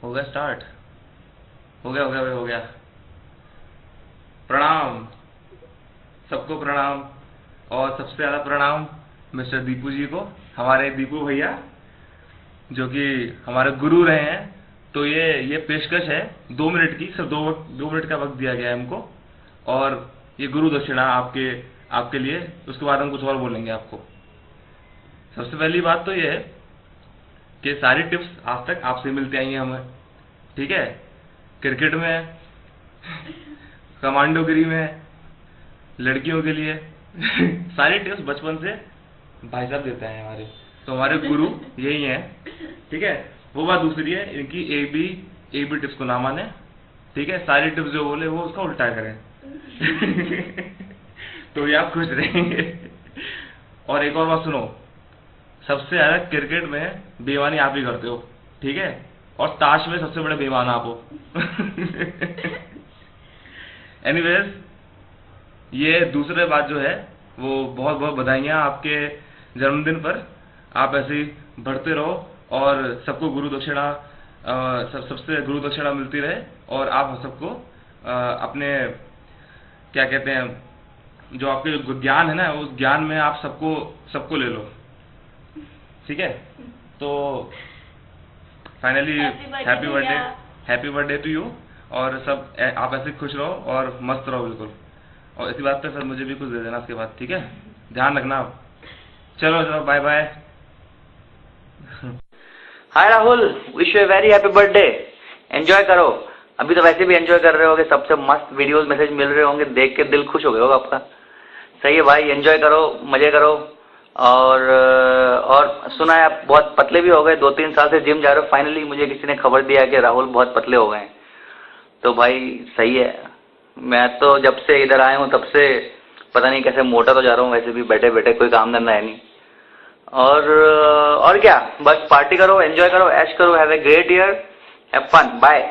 हो गया स्टार्ट। हो गया भाई, हो गया। प्रणाम, सबको प्रणाम। और सबसे ज्यादा प्रणाम मिस्टर दीपू जी को, हमारे दीपू भैया जो कि हमारे गुरु रहे हैं। तो ये पेशकश है 2 मिनट की, सिर्फ दो मिनट का वक्त दिया गया है हमको, और ये गुरु दक्षिणा आपके आपके लिए। उसके बाद हम कुछ और बोलेंगे आपको। सबसे पहली बात तो ये है कि सारी टिप्स आज तक आपसे मिलती आई हैं हमें, ठीक है। क्रिकेट में, कमांडोगिरी में, लड़कियों के लिए सारी टिप्स बचपन से भाई साहब देते हैं हमारे। तो हमारे गुरु यही हैं, ठीक है। वो बात दूसरी है, इनकी एक भी टिप्स को ना माने, ठीक है। सारी टिप्स जो बोले वो उसका उल्टा करें तो ये आप खुश रहेंगे। और एक और बात सुनो, सबसे ज्यादा क्रिकेट में बेईमानी आप ही करते हो, ठीक है। और ताश में सबसे बड़े बेईमान आप हो एनीवेज, ये दूसरे बात जो है वो बहुत बहुत बधाइयाँ आपके जन्मदिन पर। आप ऐसे ही बढ़ते रहो और सबको गुरु दक्षिणा सबसे गुरु दक्षिणा मिलती रहे, और आप सबको अपने क्या कहते हैं, जो आपके जो ज्ञान है ना, उस ज्ञान में आप सबको ले लो, ठीक है। तो finally happy birthday to you. और सब आप ऐसे खुश रहो और मस्त रहो बिल्कुल। और इसी बात पे फिर मुझे भी कुछ दे देना उसके बाद, ठीक है। ध्यान रखना आप। चलो चलो, bye bye. Hi Rahul, wish you a very happy birthday. Enjoy करो, अभी तो वैसे भी एंजॉय कर रहे होगे, सबसे मस्त वीडियोस मैसेज मिल रहे होंगे, देख के दिल खुश हो गया होगा आपका। सही है भाई, एंजॉय करो, मजे करो। और सुना है आप बहुत पतले भी हो गए, 2-3 साल से जिम जा रहे हो। फाइनली मुझे किसी ने खबर दिया कि राहुल बहुत पतले हो गए हैं। तो भाई सही है, मैं तो जब से इधर आया हूँ तब से पता नहीं कैसे मोटा तो जा रहा हूँ। वैसे भी बैठे बैठे कोई काम धंधा है नहीं। और क्या, बस पार्टी करो, एंजॉय करो, ऐश करो। Have a great year, have fun, bye.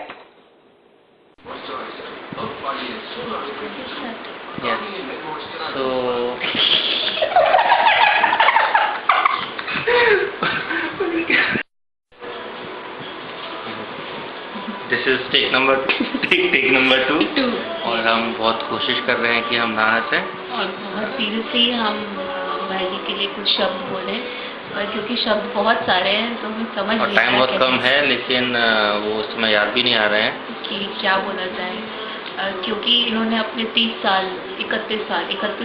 This is take number 2। और हम बहुत कोशिश कर रहे हैं कि हम नहा से, और बहुत सीरियसली हम भाई जी के लिए कुछ शब्द बोले, और क्योंकि शब्द बहुत सारे हैं तो हम समझ और टाइम बहुत कम है, लेकिन वो उस समय याद भी नहीं आ रहे हैं कि क्या बोला जाए। क्योंकि इन्होंने अपने 30 साल 31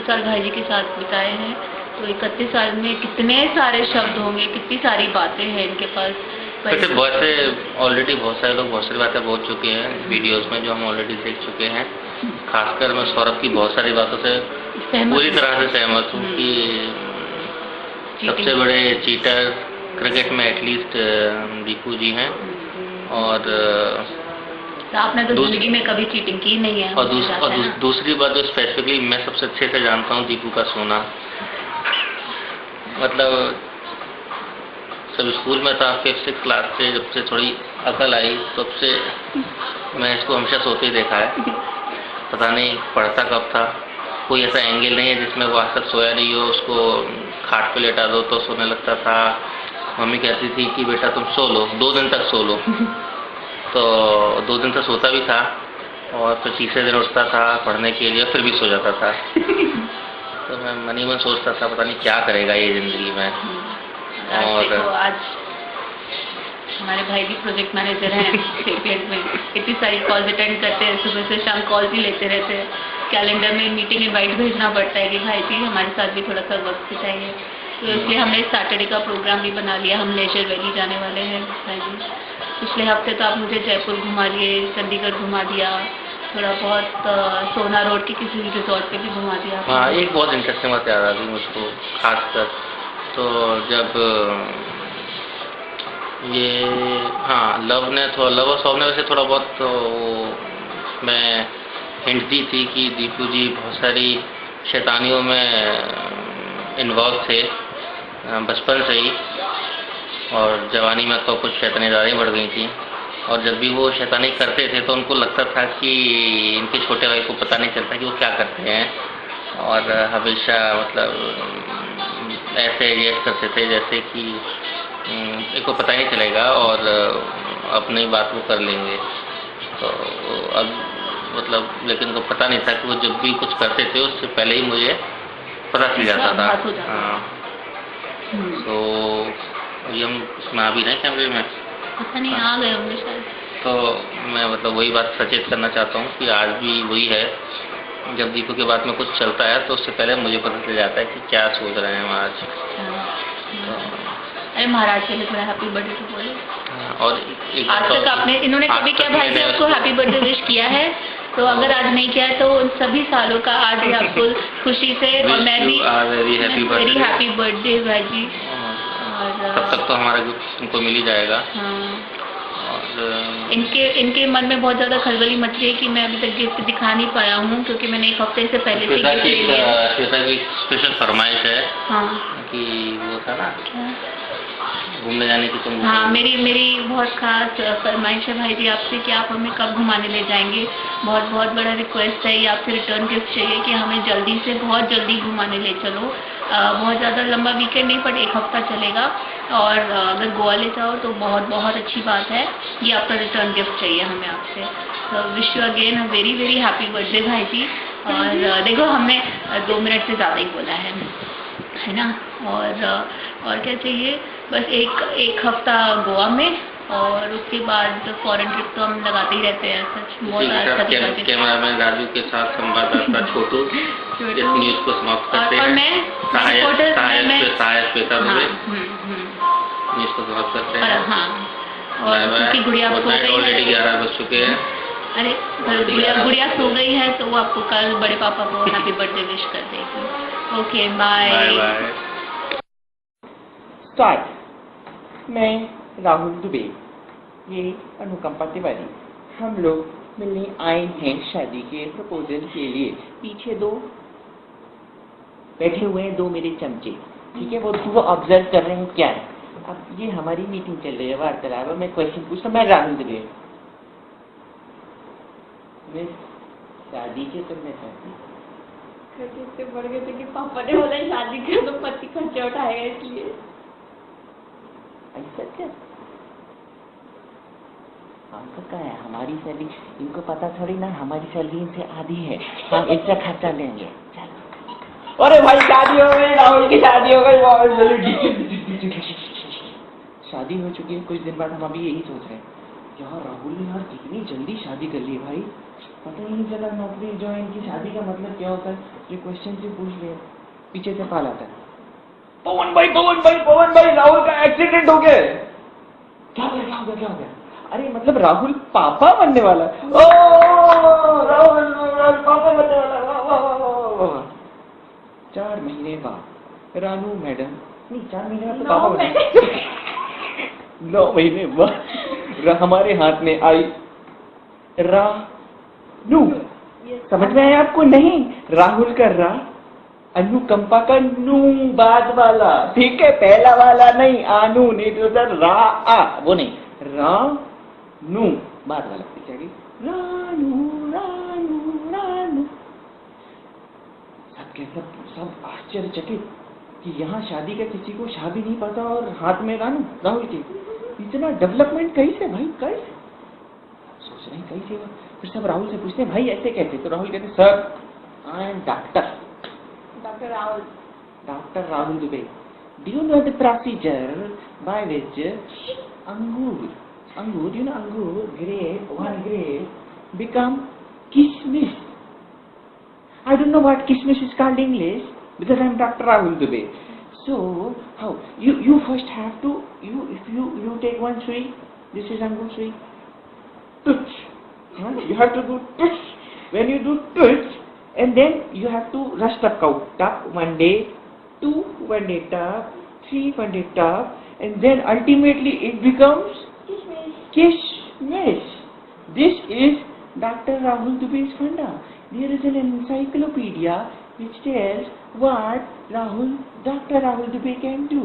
साल भाई जी के साथ बिताए हैं। तो 31 साल में कितने सारे शब्द होंगे, कितनी सारी बातें हैं इनके पास। वैसे ऑलरेडी बहुत सारे लोग बहुत सारी बातें बोल चुके हैं वीडियोस में, जो हम ऑलरेडी देख चुके हैं। खासकर मैं सौरभ की बहुत सारी बातों से पूरी तरह से सहमत हूँ कि सबसे बड़े चीटर क्रिकेट में एटलीस्ट दीपू जी हैं। और आपने तो जिंदगी में कभी चीटिंग की नहीं है। और दूसरी बात जो स्पेसिफिकली मैं सबसे अच्छे से जानता हूँ दीपू का सोना। मतलब सब स्कूल में था, 5th-6th क्लास से जब से थोड़ी अकल आई तब से मैं इसको हमेशा सोते ही देखा है। पता नहीं पढ़ता कब था, कोई ऐसा एंगल नहीं है जिसमें वो आज तक सोया नहीं हो। उसको खाट पे लेटा दो तो सोने लगता था। मम्मी कहती थी कि बेटा तुम सो लो, 2 दिन तक सो लो। तो 2 दिन तक सोता भी था, और फिर तीसरे दिन उठता था पढ़ने के लिए, फिर भी सो जाता था। तो मैं मन ही मन सोचता था पता नहीं क्या करेगा ये जिंदगी में। और आज हमारे भाई भी प्रोजेक्ट मैनेजर हैं सेपियंट में। इतनी सारी कॉल्स अटेंड करते हैं, सुबह से शाम कॉल भी लेते रहते हैं। कैलेंडर में मीटिंग इनवाइट भेजना पड़ता है कि भाई जी हमारे साथ भी थोड़ा सा वक्त बिताइए। तो इसलिए हमने सैटरडे का प्रोग्राम भी बना लिया। हम लेजर वैली जाने वाले हैं भाई जी। पिछले हफ्ते तो आप मुझे जयपुर घुमा दिए, चंडीगढ़ घुमा दिया, थोड़ा बहुत सोना रोड के किसी रिजॉर्ट पे भी घुमा दिया। हाँ, एक बहुत इंटरेस्टिंग बात याद आ गई मुझको। खासकर तो जब ये लव और सौरभ ने वैसे थोड़ा बहुत तो मैं हिंट दी थी कि दीपू जी बहुत सारी शैतानियों में इन्वॉल्व थे बचपन से ही, और जवानी में तो कुछ शैतानी ज़्यादा बढ़ गई थी। और जब भी वो शैतानी करते थे तो उनको लगता था कि इनके छोटे भाई को पता नहीं चलता कि वो क्या करते हैं, और हमेशा मतलब ऐसे रिएक्ट करते थे जैसे कि इनको पता ही नहीं चलेगा। और अपनी बात वो कर लेंगे। तो अब मतलब लेकिन उनको पता नहीं था कि वो जब भी कुछ करते थे उससे पहले ही मुझे पता चल जाता था। हाँ, तो ये हम इसमें आ भी रहे कैमरे में, पता नहीं आ गए होंगे शायद। तो मैं मतलब वही बात सचेत करना चाहता हूँ कि आज भी वही है, जब दीपू के बाद में कुछ चलता है तो उससे पहले मुझे पता चल जाता है कि क्या सोच रहे हैं आज। अरे महाराज के लिए थोड़ा हैप्पी बर्थडे तो बोले। और आज तक आपने इन्होंने कभी क्या भाई जी आपको हैप्पी बर्थडे विश किया है? तो अगर आज नहीं किया है तो उन सभी सालों का आज ही आपको खुशी से, और मैं भी वेरी हैप्पी बर्थडे भाई जी। तब तक तो हमारा गिफ्ट तुमको मिल ही जाएगा। और इनके मन में बहुत ज्यादा खलबली मच रही है कि मैं अभी तक गिफ्ट दिखा नहीं पाया हूँ, क्योंकि मैंने एक हफ्ते से पहले से गिफ्ट ले लिया। श्वेता की स्पेशल फरमाइश है। हाँ, कि वो था ना घूमने जाने की तुम। हाँ, मेरी बहुत खास फरमाइश है भाई जी आपसे कि आप हमें कब घुमाने ले जाएंगे। बहुत बड़ा रिक्वेस्ट है ये, आपसे रिटर्न गिफ्ट चाहिए कि हमें जल्दी से बहुत जल्दी घुमाने ले चलो। बहुत ज़्यादा लंबा वीकेंड नहीं, पर एक हफ्ता चलेगा। और अगर गोवा ले जाओ तो बहुत अच्छी बात है। ये आपका रिटर्न गिफ्ट चाहिए हमें आपसे। तो wish you again a very happy birthday भाई जी। और देखो हमने 2 मिनट से ज़्यादा ही बोला है ना। और क्या चाहिए, बस एक हफ्ता गोवा में, और उसके बाद फॉरेन ट्रिप तो हम लगाते ही रहते हैं। सच बहुत अच्छा। कैमरामैन राजू के साथ संवाददाता छोटू इस न्यूज को समाप्त करते हैं। और मैं सहायक श्वेता दुबे न्यूज को समाप्त करते हैं। हाँ, और क्योंकि गुड़िया सो गई है, ऑलरेडी 11 बज चुके हैं। अरे गुड़िया सो गई है तो वो आपको कल बड़े पापा को हैप्पी बर्थडे विश कर देगी। Okay, bye. स्टार्ट। मैं राहुल दुबे, ये अनुकंपा तिवारी, हम लोग मिलने आए हैं शादी के प्रपोजल के लिए। पीछे बैठे हुए हैं 2 मेरे चमचे, ठीक है, वो ऑब्जर्व कर रहे हैं क्या है। अब ये हमारी मीटिंग चल रही है, वार्तालाप। मैं क्वेश्चन पूछता हूँ। मैं राहुल दुबे, मैं शादी के करना चाहती हूँ। इससे बढ़ गए थे कि पापा ने बोला शादी कर तो पति खर्चा उठाएगा, इसलिए ऐसा क्या? हमको क्या है, हमारी सैलरी इनको पता थोड़ी ना, हमारी सैलरी इनसे आधी है, हम एक्स्ट्रा खर्चा लेंगे। अरे भाई शादी हो गई, राहुल की शादी हो गई। शादी हो चुकी है, कुछ दिन बाद हम अभी यही सोच रहे हैं, यार राहुल ने यार कितनी जल्दी शादी कर ली भाई, पता ही नहीं चला नौकरी ज्वाइन की, शादी का मतलब क्या होता है। ये क्वेश्चन से पूछ लिया, पीछे से कॉल आता है, पवन भाई राहुल का एक्सीडेंट हो गया। क्या हो गया? अरे मतलब राहुल पापा बनने वाला। ओ राहुल पापा बनने वाला। 4 महीने बाद रानू मैडम, नहीं 4 महीने बाद तो पापा बने। 9 महीने बाद हमारे हाथ में आई रानू। समझ में आया आपको? नहीं, राहुल का रा, अनुकंपा का नू, बाद वाला, ठीक है, पहला वाला नहीं, आनू नहीं, तो रा आ, वो नहीं, रा नू बाद वाला, पीछे गई रानू। सब आश्चर्यचकित कि यहाँ शादी का किसी को शादी नहीं पता और हाथ में राहुल की इतना डेवलपमेंट कैसे भाई, कैसे सोच रहे हैं कैसे। फिर सब राहुल से पूछते हैं भाई ऐसे कैसे, तो राहुल कहते sir I am doctor Rahul Dubey. Do you know the procedure by which angur, do you know angur, one grape become kishmish? I don't know what kishmish is called in English because I am Dr. Rahul Dubey. So how you first have to if you take one sui, this is angur sui, touch. You have to do touch. When you do touch, and then you have to rush the cow. Top 1 day, 2 1 day top, 3 1 day top, and then ultimately it becomes kishmish. This is Dr. Rahul Dubey's funda. There is an encyclopedia which tells what Dr. Rahul Dubey can do.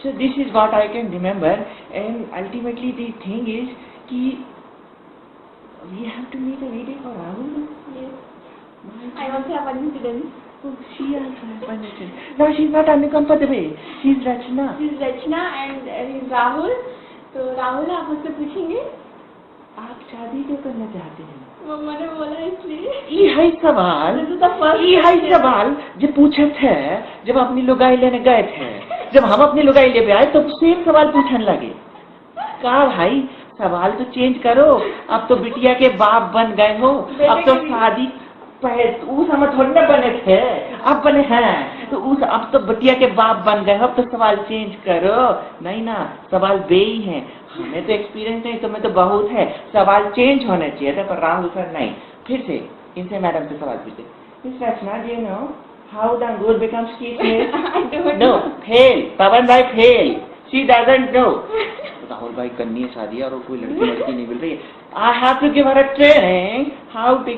So this is what I can remember, and ultimately the thing is कि we have to make a video for Rahul. Yes. I also have one incident. Oh, she also has one incident. No, she's not Anukampa Dubey. She's Rachna. She's Rachna and he's Rahul. तो राहुल आप मुझसे पूछेंगे आप शादी क्यों करना चाहते हैं? मम्मा ने बोला इसलिए। ये है सवाल जब पूछे थे, जब अपनी लुगाई लेने गए थे, जब हम अपनी लुगाई ले आए तो सेम सवाल पूछने लगे। कहा भाई सवाल तो चेंज करो, अब तो बिटिया के बाप बन गए हो, अब तो शादी उस समय थोड़ी ना बने थे, अब बने हैं, तो अब तो बिटिया के बाप बन गए हो, अब तो सवाल चेंज करो। नहीं ना, सवाल बे ही है, हमें तो एक्सपीरियंस नहीं, तुम्हें तो बहुत है, सवाल चेंज होने चाहिए था, पर राहुल सर नहीं। फिर से इनसे मैडम से सवाल पूछे, miss Rachna, do you know how the अंगूर बिकम्स किसमिस? नो, फेल, पवन भाई fail, she doesn't know. Rahul भाई करनी है शादी और कोई लड़की नहीं मिल रही है। I have to give her a training how the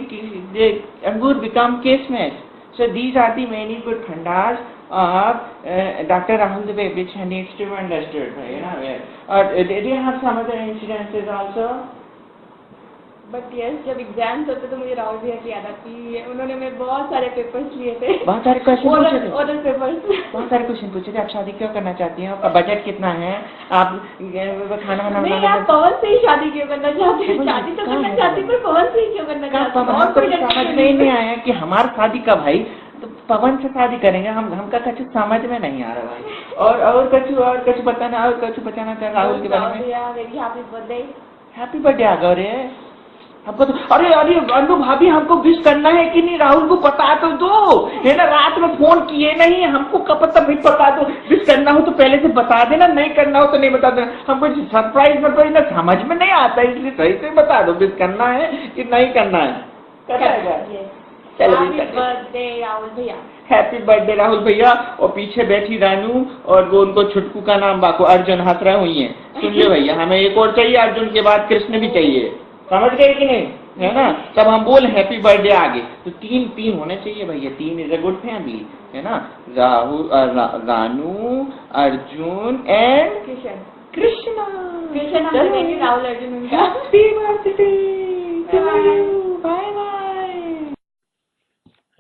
अंगूर become kismet. So these are the many good fundas of Dr. Rahul Dubey which needs to be understood. You know, or did you have some other incidences also? But yes, जब exams होते तो मुझे राहुल भैया की याद आती है। उन्होंने मेरे बहुत सारे पेपर्स लिए थे, बहुत सारे क्वेश्चन पूछे थे, ओरल पेपर्स, बहुत सारे क्वेश्चन पूछे थे। आप शादी क्यों करना चाहती हैं? आपका बजट कितना है? आप खाना वाना नहीं, आप पवन से ही शादी क्यों करना चाहते हैं? शादी तो करना चाहती, पर पवन से ही क्यों करना चाहते हैं? हमको समझ में नहीं आया कि हमारी शादी का भाई तो पवन से शादी करेंगे, हमका कुछ समझ में नहीं आ रहा भाई। और कुछ बताना, और कुछ बताना था राहुल के बारे में? Very happy birthday. Happy birthday आ गए रे हमको तो। अरे अनु भाभी, हमको विश करना है कि नहीं? राहुल को पता तो दो, है ना, रात में फोन किए नहीं, हमको कब तक भी पता दो। विश करना हो तो पहले से बता देना, नहीं करना हो तो नहीं बता देना। हमको सरप्राइज में तो ना समझ में नहीं आता, इसलिए सही से बता दो विश करना है कि नहीं करना है। चलो बर्थडे राहुल भैया, हैप्पी बर्थडे राहुल भैया। और पीछे बैठी रानू और वो उनको छुटकू का नाम बाको अर्जुन हंस रहे हुई है। सुन लो भैया, हमें एक और चाहिए, अर्जुन के बाद कृष्ण भी चाहिए, समझ गए कि नहीं? है ना, तब हम बोल हैप्पी बर्थडे आगे। तो तीन होने चाहिए भैया, 3 इज अ गुड फैमिली, है ना। राहुल, रानू, अर्जुन एंड कृष्ण। राहुल अर्जुन उनका happy birthday, bye bye.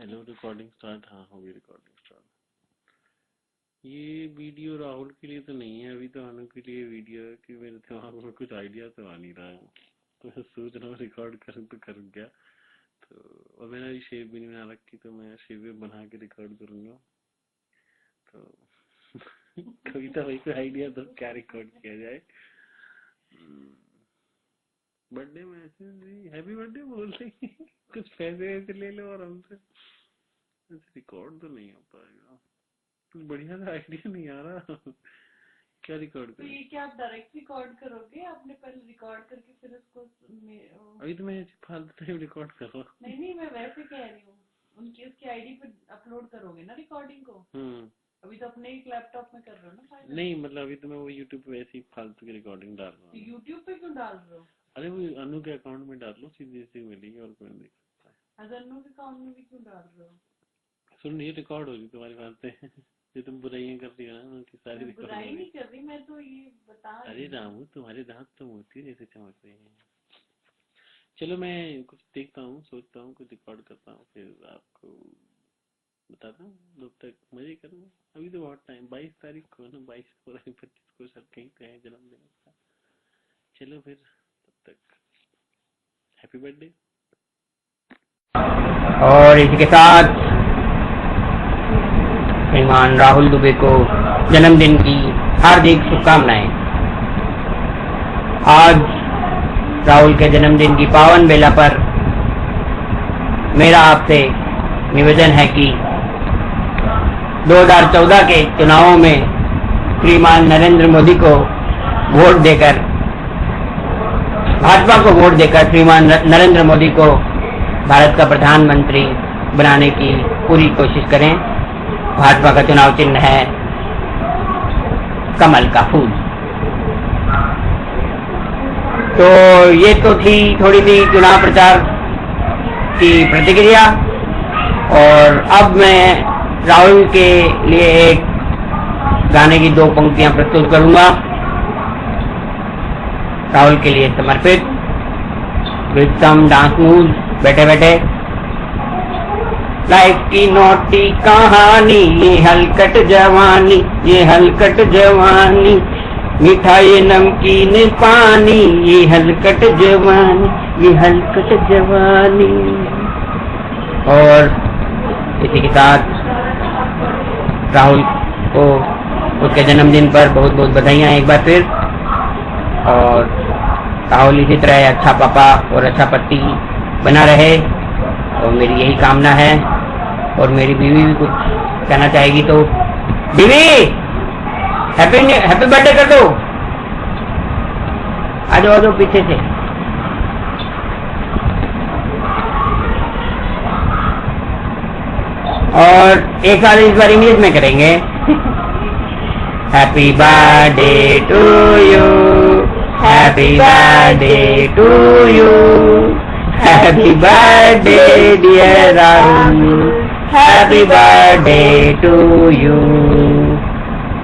Hello, recording start. हाँ, हो गई रिकॉर्डिंग स्टार्ट। ये वीडियो राहुल के लिए तो नहीं है, अभी तो अनु के लिए वीडियो है कि मेरे दिमाग में कुछ आइडिया तो आ नहीं रहा है, तो मैं सोच रहा हूँ रिकॉर्ड करूँ तो करूँ क्या। तो और मैंने अभी शेप भी नहीं बना रखी, तो मैं शेप बना के रिकॉर्ड करूँगा। तो कविता भाई को आइडिया तो क्या रिकॉर्ड किया जाए। बर्थडे में ऐसे हैप्पी बर्थडे बोल रही कुछ पैसे वैसे ले लो और हमसे रिकॉर्ड तो नहीं हो पाएगा, कुछ बढ़िया सा आइडिया नहीं आ रहा। क्या रिकॉर्ड करें? तो ये क्या आप डायरेक्ट रिकॉर्ड करोगे? आपने पहले रिकॉर्ड करके फिर उसको अभी तो मैं फालतू टाइम रिकॉर्ड कर रहा हूँ। नहीं, मैं वैसे कह रही हूँ, उसकी आईडी पे अपलोड करोगे ना रिकॉर्डिंग को? अभी तो अपने एक लैपटॉप में कर रहे हो ना फाइल? नहीं, मतलब अभी तो मैं वो यूट्यूब पे वैसे ही फालतू की रिकॉर्डिंग डाल रहा हूँ। यूट्यूब पे क्यों डाल रहे हो? अरे वो अनु के अकाउंट में डाल लो, सीधी मिलेगी और कोई देख सकता है। अगर अनु के अकाउंट में भी क्यों डाल रहे हो? सुन, ये रिकॉर्ड होगी तुम्हारी बातें ये तुम बुराइयां कर रही हो ना, उनकी सारी रिकॉर्ड। बुराई नहीं कर रही, मैं तो ये बता रही। अरे रामू, तुम्हारे दांत तो मोती जैसे चमक रहे हैं। चलो मैं कुछ देखता हूँ, सोचता हूँ, कुछ रिकॉर्ड करता हूँ, फिर आपको बताता हूँ। जब तक मजे करूँ, अभी तो बहुत टाइम, 22 तारीख को ना, 22 को 25 को सब कहीं तो है जन्मदिन उसका। चलो फिर तब तक हैप्पी बर्थडे। और इसी के साथ श्रीमान राहुल दुबे को जन्मदिन की हार्दिक शुभकामनाएं। आज राहुल के जन्मदिन की पावन बेला पर मेरा आपसे निवेदन है कि 2014 के चुनावों में श्रीमान नरेंद्र मोदी को वोट देकर, भाजपा को वोट देकर श्रीमान नरेंद्र मोदी को भारत का प्रधानमंत्री बनाने की पूरी कोशिश करें। भाजपा का चुनाव चिन्ह है कमल का फूल। तो ये तो थी थोड़ी सी चुनाव प्रचार की प्रतिक्रिया, और अब मैं राहुल के लिए एक गाने की 2 पंक्तियां प्रस्तुत करूंगा, राहुल के लिए समर्पित, विद सम डांस मूव्स, बैठे बैठे। लाइफ की नोटी कहानी, ये हलकट जवानी, ये हलकट जवानी, मीठा ये नमकीन पानी, ये हलकट जवानी, ये हलकट जवानी। और इसी के साथ राहुल को उसके जन्मदिन पर बहुत बहुत बधाइयाँ एक बार फिर। और राहुल इसी तरह अच्छा पापा और अच्छा पति बना रहे, तो मेरी यही कामना है। और मेरी बीवी भी कुछ कहना चाहेगी, तो बीवी हैप्पी बर्थडे कर दो। आ जाओ पीछे से। और एक साल इस बार इंग्लिश में करेंगे। Happy birthday to you, happy birthday to you, happy birthday dear Rahul, happy birthday to you.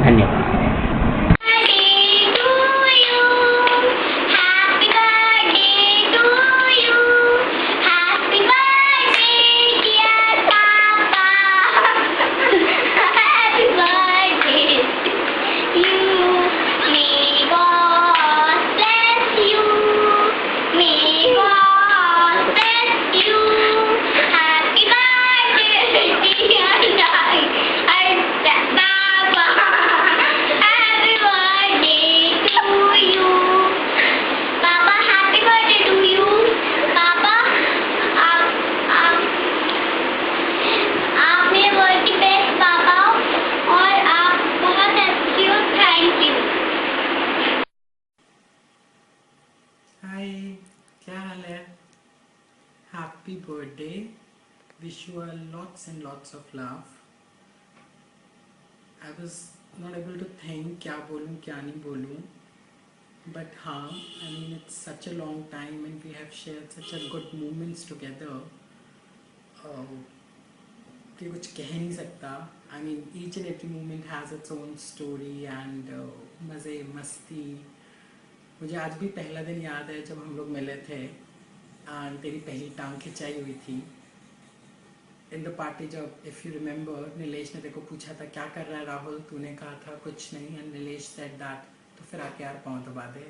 धन्यवाद। Happy birthday. Wish you all lots and lots of love. I was not able to think क्या बोलूँ क्या नहीं बोलूँ, but हाँ, I mean it's such a long time and we have shared such a good moments together कि कुछ कह नहीं सकता. I mean each and every moment has its own story and मज़े मस्ती. मुझे आज भी पहला दिन याद है जब हम लोग मिले थे और तेरी पहली टांग खिंचाई हुई थी इन द पार्टी. जब इफ़ यू रिमेंबर नीलेश ने तेरे को पूछा था क्या कर रहा है राहुल, तूने कहा था कुछ नहीं, एंड नीलेश सेड दैट, तो फिर आके यार पाँव दबा दे.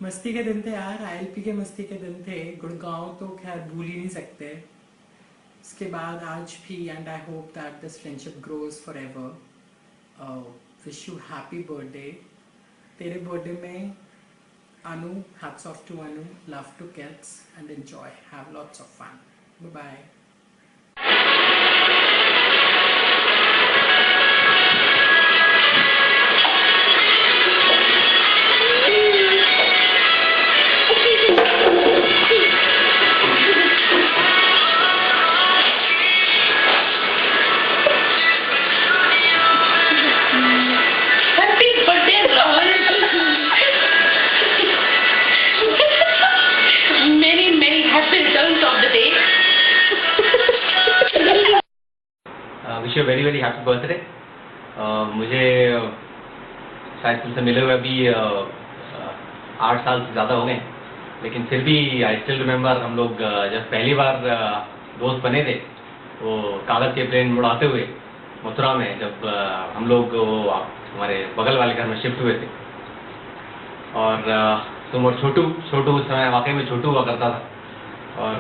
मस्ती के दिन थे यार, ILP के मस्ती के दिन थे. गुड़गांव तो खैर भूल ही नहीं सकते. उसके बाद आज भी, and I hope that this friendship grows for ever. Wish you happy birthday. तेरे बर्थडे में Anu, hats off to Anu, love to kids and enjoy, have lots of fun. Bye bye. Wish you very very happy birthday. मुझे शायद तुमसे मिले हुए अभी 8 साल से ज़्यादा हो गए, लेकिन फिर भी आई स्टिल रिमेम्बर हम लोग जब पहली बार दोस्त बने थे वो कागज़ के प्लेन उड़ाते हुए मथुरा में, जब हम लोग हमारे बगल वाले घर में शिफ्ट हुए थे. और तुम और छोटू उस समय वाकई में छोटू हुआ करता था. और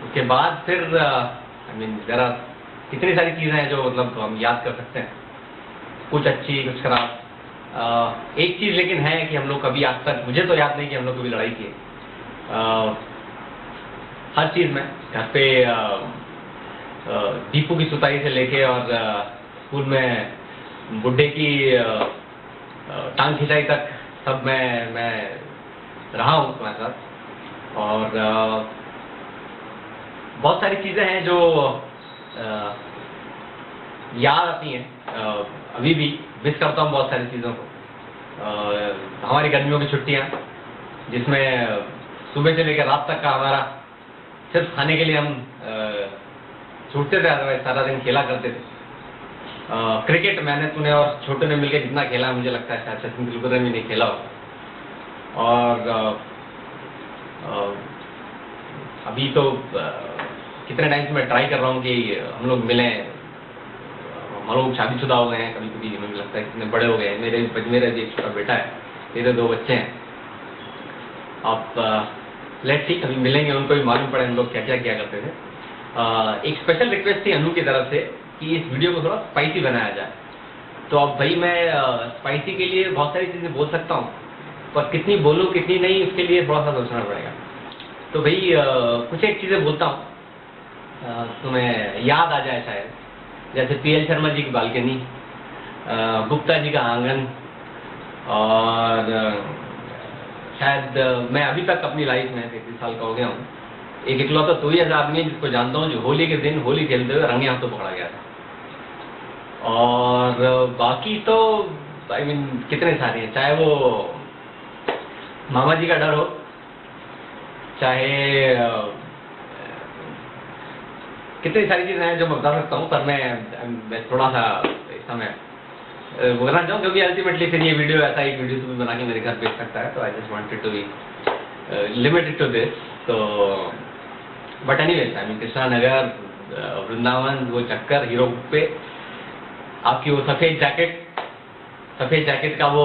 उसके बाद फिर आई मीन ज़रा कितनी सारी चीज़ें हैं जो मतलब हम याद कर सकते हैं, कुछ अच्छी कुछ खराब. एक चीज़ लेकिन है कि हम लोग कभी आज तक, मुझे तो याद नहीं कि हम लोग कभी लड़ाई की है. हर चीज़ में घर पे दीपू की सुताई से लेके और स्कूल में बुड्ढे की टांग खिंचाई तक सब मैं रहा हूँ तुम्हारे साथ. और बहुत सारी चीज़ें हैं जो याद आती हैं. अभी भी मिस करता हूँ बहुत सारी चीज़ों को. हमारी गर्मियों की छुट्टियाँ जिसमें सुबह से लेकर रात तक का हमारा सिर्फ खाने के लिए हम छूटते थे, अदरवाइज सारा दिन खेला करते थे. क्रिकेट मैंने, तूने और छोटे ने मिलकर जितना खेला मुझे लगता है शायद सचिन तेंदुलकर ने भी नहीं खेला हो. और अभी तो कितने टाइम से मैं ट्राई कर रहा हूँ कि हम लोग मिलें, हम लोग शादीशुदा हो गए हैं, कभी कभी मुझे लगता है कितने बड़े हो गए हैं। मेरा भी एक छोटा बेटा है, मेरे 2 बच्चे हैं। आप लेट्स सी, कभी मिलेंगे, उनको भी मालूम पड़े हम लोग क्या क्या करते थे। एक स्पेशल रिक्वेस्ट थी अनु की तरफ से कि इस वीडियो को थोड़ा स्पाइसी बनाया जाए। तो अब भाई मैं स्पाइसी के लिए बहुत सारी चीज़ें बोल सकता हूँ, पर कितनी बोलूँ कितनी नहीं, उसके लिए थोड़ा सा सोचना पड़ेगा। तो भाई कुछ एक चीज़ें बोलता हूँ, तुम्हें याद आ जाए शायद, जैसे PL शर्मा जी की बालकनी, गुप्ता जी का आंगन, और शायद मैं अभी तक अपनी लाइफ में 33 साल का हो गया हूँ, एक इकलौता तो ही ऐसा आदमी है जिसको जानता हूँ जो होली के दिन होली खेलते हुए रंगे हाथों पकड़ा गया था। और बाकी तो आई मीन कितने सारे हैं, चाहे वो मामा जी का डर हो, चाहे कितनी सारी चीज़ें हैं जो मैं बता सकता हूँ, पर मैं थोड़ा सा इस समय वो करना चाहूँ, क्योंकि अल्टीमेटली फिर ये वीडियो ऐसा एक वीडियो तुम्हें बना के मेरे घर भेज सकता है। तो I just wanted to be limited to this. तो but anyways, I mean Krishna Nagar, Vrindavan, वो चक्कर, हीरो पे आपकी वो सफ़ेद जैकेट का वो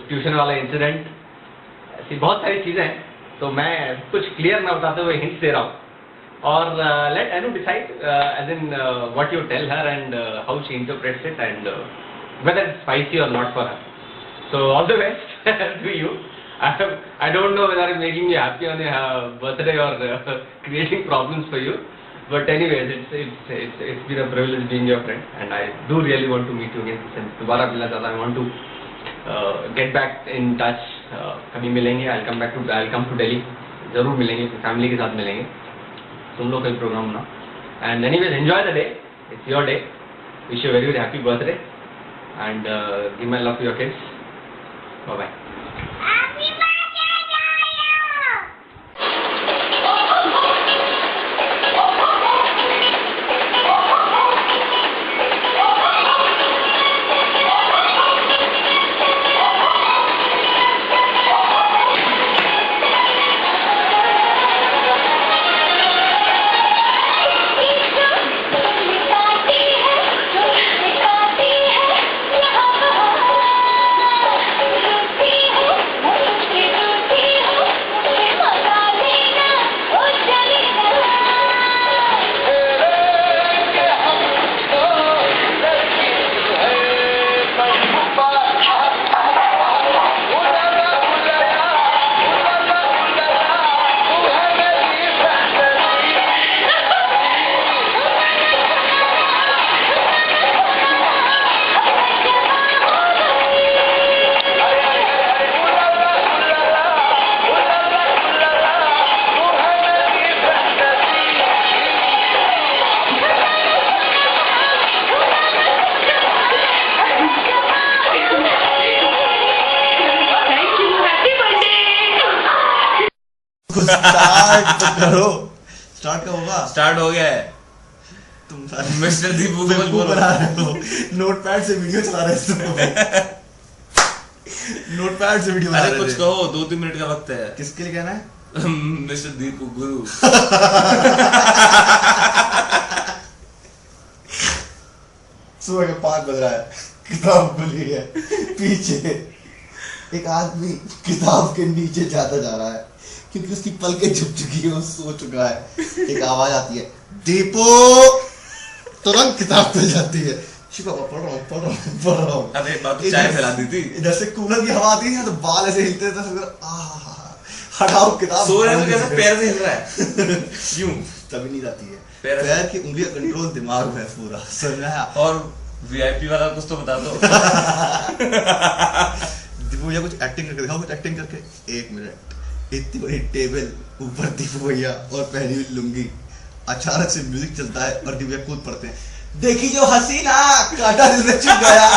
ट्यूशन वाला इंसिडेंट, ऐसी बहुत सारी चीज़ें हैं। तो मैं कुछ क्लियर ना बताते हुए हिंट दे रहा हूँ, और late Anu decide as in what you tell her and how she interprets it and whether it's spicy or not for her. So all the best to you. I don't know whether I'm making you happy on your birthday or creating problems for you, but anyways, it's been a privilege being your friend, and I do really want to meet you again. Since दोबारा मिलना चाहता, I want to get back in touch. कभी मिलेंगे, I'll come to Delhi. जरूर मिलेंगे, family के साथ मिलेंगे, तुम लोग का भी प्रोग्राम बना। And anyways, enjoy the day, it's your day, wish you very very happy birthday and give my love to your kids, bye bye. Start कब होगा? स्टार्ट हो गया है। तुम मिस्टर दीपू कुछ बोल रहा है, नोटपैड से वीडियो चला रहे हैं। नोटपैड से वीडियो बना रहे हैं। कुछ कहो, 2-3 मिनट का वक्त है। किसके लिए कहना है? मिस्टर दीपू गुरु। सुबह के 5 बज रहा है, किताब खुली है, पीछे एक आदमी किताब के नीचे जाता जा रहा है क्योंकि उसकी पलकें झुक चुकी है, वो सो चुका है। एक आवाज आती है, दीपू, तुरंत किताब खुल जाती है। शिवा पढ़ रहा हूँ। अरे बात चाय फैला दी थी। इधर से कूलर की हवा आती है तो बाल ऐसे हिलते थे, हटाओ किताब। सो रहे तो कैसे पैर से हिल रहा है? क्यों? तभी नींद आती है। पैर की उंगलियां कंट्रोल दिमाग में पूरा समझाया। और VIP वाला कुछ तो बता दो। दीपू भैया कुछ एक्टिंग करके दिखाओ, कुछ एक्टिंग करके। 1 मिनट, इतनी बड़ी टेबल, ऊपर दीपू भैया और पहनी हुई लुंगी, अचानक से म्यूजिक चलता है और दीपू भैया कूद पड़ते हैं। देखी जो हसीना, काटा दिल से चुप गया।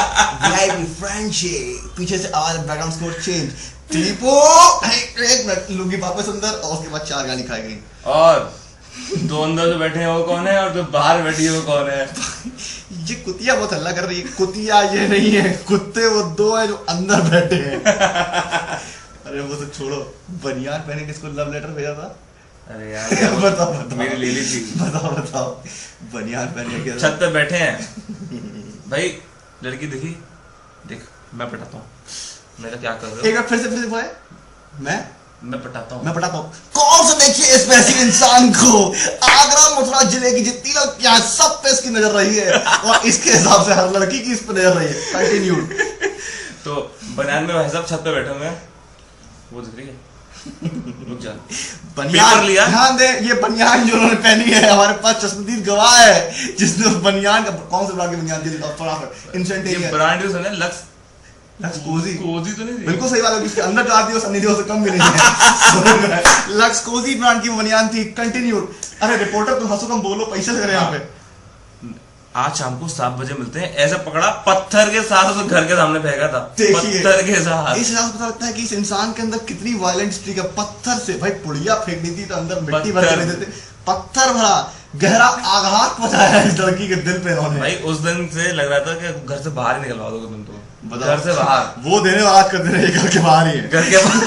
VIP फ्रेंडशिप, पीछे से आवाज, background score change. Deepu 1 minute, lungi वापस अंदर, और उसके बाद 4 गाली खाई गई। और दो अंदर जो बैठे हैं वो कौन है और जो बाहर बैठी है वो कौन है? ये कुतिया बहुत हल्ला कर रही है। कुतिया ये नहीं है, कुत्ते वो 2 है जो अंदर बैठे हैं। अरे वो तो छोड़ो, बनियान पहने किसको लव लेटर भेजा था? अरे यार बताओ मेरी ले ली थी। बताओ बनियान पहन के छत पे बैठे हैं। भाई लड़की देखी, देख मैं पटाता हूँ, मेरा क्या कर रहे हो? एक बार फिर से बोले, मैं पटाता हूँ, मैं पटाता हूँ। कौन सा देखिए इस वैसे इंसान को, आगरा मथुरा जिले की जितनी लोग यहाँ सब पे इसकी नजर रही है और इसके हिसाब से हर लड़की की इस पे नजर रही है। कंटिन्यू। तो बनियान में भाई साहब छत पे बैठे हुए हैं, वो दिख रही है, रुक जा, बनियान लिया, ध्यान दे, ये बनियान जो उन्होंने पहनी है, हमारे पास चश्मदीद गवाह है जिसने उस बनियान का, कौन से ब्रांड की बनियान दी, फटाफट इंस्टेंटेनियस ब्रांड यूज है, लक्स कोजी तो नहीं, बिल्कुल सही बात है, इसके अंदर जो आती है सन्नी से कम मिली है। लक्स कोजी ब्रांड की बनियान थी। कंटिन्यू। अरे रिपोर्टर तुम हंसो कम बोलो, पैसे लग रहे हैं यहाँ पे। आज शाम को 7 बजे मिलते हैं, ऐसे पकड़ा पत्थर के साथ उस घर के सामने फेंका था, पत्थर के साथ। इस हिसाब से पता लगता है कि इस इंसान के अंदर कितनी वायलेंट स्ट्रीक है। पत्थर से भाई पुड़िया फेंकनी थी तो अंदर मिट्टी भर के देते, पत्थर भरा गहरा आघात पहुंचाया इस लड़की के दिल पे इन्होंने। भाई उस दिन से लग रहा था कि घर से बाहर ही निकलवा दोगे तुम तो, घर से बाहर। वो देने वाला कर दे रहे, घर के बाहर ही है, घर के बाहर।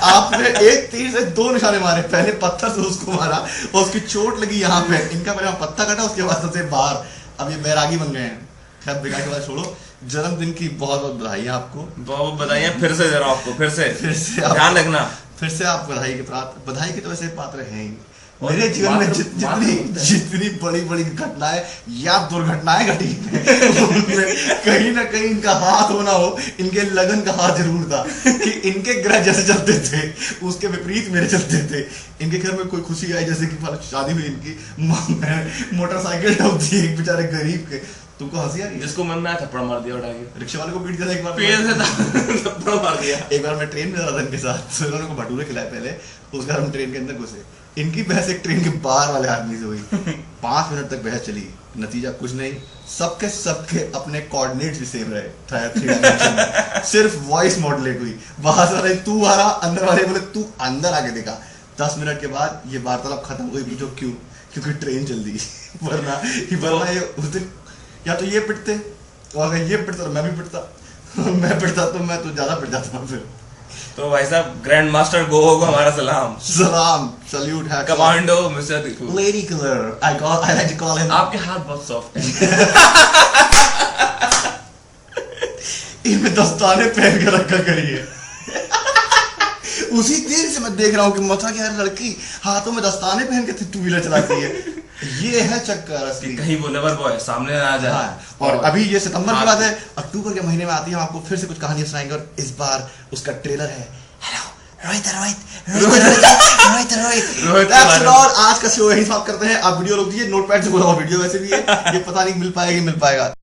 आपने एक तीर से 2 निशाने मारे, पहले पत्थर से उसको मारा और उसकी चोट लगी यहाँ पे, इनका पहले पत्ता कटा, उसके बाद सबसे बाहर। अब ये बैरागी बन गए हैं। खैर बेकार की बात छोड़ो, जन्मदिन की बहुत बहुत बधाई है आपको, बहुत बधाई फिर से जरा आपको, फिर से ध्यान रखना, फिर से आप बधाई के तो वैसे पात्र हैं ही। मेरे जीवन में जितनी बड़ी बड़ी घटनाएं या दुर्घटनाएं घटी कहीं ना कहीं इनका हाथ होना हो, इनके लगन का हाथ जरूर था कि इनके ग्रह जैसे चलते थे उसके विपरीत मेरे चलते थे। इनके घर में कोई खुशी आई, जैसे कि शादी हुई इनकी, मोटरसाइकिल ठप दी एक बेचारे गरीब के, तुमको हंसी आ रही है? जिसको मन में आया थप्पड़ मार दिया, उठा के रिक्शे वाले को पीट दिया एक बार, पेड़ से थप्पड़ मार दिया। एक बार मैं ट्रेन में जा रहा था इनके साथ, तो इन्होंने को भटूरे खिलाए पहले, उसके बाद हम ट्रेन के अंदर घुसे। इनकी बहस एक ट्रेन के बाहर वाले आदमी से हुई, 5 मिनट तक बहस चली, नतीजा कुछ नहीं, सबके अपने कोऑर्डिनेट्स भी सेम रहे, सिर्फ वॉइस मॉड्यूलेट हुई। बाहर से वाले तू आ रहा, अंदर वाले बोले तू अंदर आके देखा। 10 मिनट के बाद ये वार्तालाप खत्म हुई। पूछो क्यों? क्योंकि ट्रेन जल्दी वरना ये उस दिन या तो ये पिटते, और अगर ये पिटता तो मैं भी पिटता, मैं पिटता तो मैं तो ज्यादा पिट जाता फिर। तो भाई साहब ग्रैंड मास्टर गोहो को हमारा सलाम, सल्यूट है। Commando mister Dikhu, lady killer, I like to call him. आपके हाथ बहुत सॉफ्ट हैं। इनमें दस्ताने पहन कर रखा करिए। उसी देर से मैं देख रहा हूँ कि मथुरा की हर लड़की हाथों में दस्ताने पहन के 2 व्हीलर चलाती है। ये है चक्कर असली, कहीं वो लेवर बॉय सामने आ जाए। और अभी ये सितंबर की बात है, अक्टूबर के महीने में आती है, हम आपको फिर से कुछ कहानियां सुनाएंगे। और इस बार उसका ट्रेलर है। रोहित। आज का शो यही समाप्त करते हैं। आप वीडियो रोक दीजिए, नोटपैड से बोला वीडियो वैसे भी है, ये पता नहीं मिल पाएगा।